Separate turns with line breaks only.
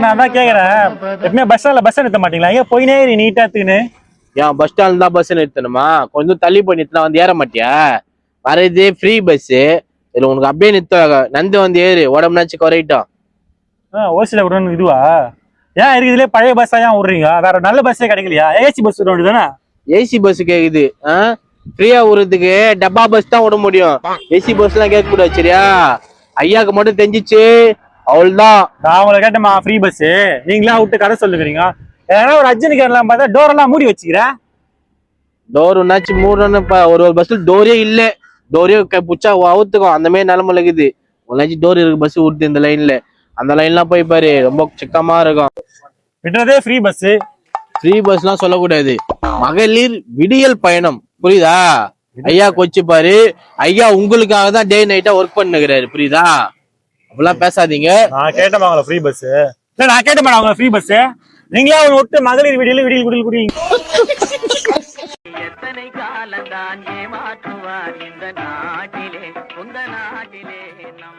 நான் தான் கேக்குறேன், எப்பவுமே பஸ் ஸ்டாண்ட்ல பஸ் நிறுத்த மாட்டீங்களா? ஏன் போயினே நீட்டாத்துக்குன்னு?
ஏன் பஸ் ஸ்டாண்ட் தான் பஸ் நிறுத்தணுமா? கொஞ்சம் தள்ளி போய் நிறுத்தினா வந்து ஏற மாட்டியா? வரதே ஃப்ரீ பஸ். இதுல உனக்கு அப்படியே நிறுத்த நந்து வந்து ஏறு, உடம்புனாச்சு குறையிட்டோம்.
ஓசில விடணும் இதுவா? ஏன் இருக்கு இதுலயே பழைய பஸ்ஸா ஏன் விடுறீங்க? வேற நல்ல பஸ்ஸே கிடைக்கலையா? ஏசி பஸ் விட வேண்டியதானே?
ஏசி பஸ் கேக்குது. ஃப்ரீயா விடுறதுக்கு டப்பா பஸ் தான் விட முடியும். ஏசி பஸ் எல்லாம் கேட்க கூடாது சரியா? ஐயாக்கு மட்டும் தெரிஞ்சிச்சு அவள்தான்.
நான் உங்களை கேட்டேமா ஃப்ரீ பஸ், நீங்களா விட்டு கதை சொல்லுக்கிறீங்க. ஏன்னா ஒரு அர்ஜென்ட் கேரலாம் பார்த்தா டோர் எல்லாம் மூடி வச்சுக்கிறேன்.
டோர் ஒன்னாச்சு மூடணும். ஒரு ஒரு பஸ்ல டோரே இல்ல. டோரே புச்சா அவுத்துக்கும் அந்த மாதிரி நிலைமை இருக்குது. ஒன்னாச்சும் டோர் இருக்கு பஸ் விடுது இந்த லைன்ல. அந்த லைன்லாம் போய் பாரு, ரொம்ப சிக்கமா இருக்கும்.
விடுறதே ஃப்ரீ பஸ்.
ஃப்ரீ பஸ் எல்லாம் சொல்லக்கூடாது. மகளிர் விடியல் பயணம், புரியுதா? ஐயா கொச்சு பாரு, ஐயா உங்களுக்காக தான் டே நைட்டா ஒர்க் பண்ணுகிறாரு, புரியுதா? அப்படிலாம் பேசாதீங்க.
நான் கேட்டேன் அவங்கள ஃப்ரீ பஸ். நான் கேட்டேன் அவங்கள ஃப்ரீ பஸ். நீங்களே அவங்க விட்டு மகளிர் விடியல் விடியல் குடியில் குடிங்க. எத்தனை காலந்தான் ஏமாற்றுவார் இந்த நாட்டிலே, உந்த நாட்டிலே நம்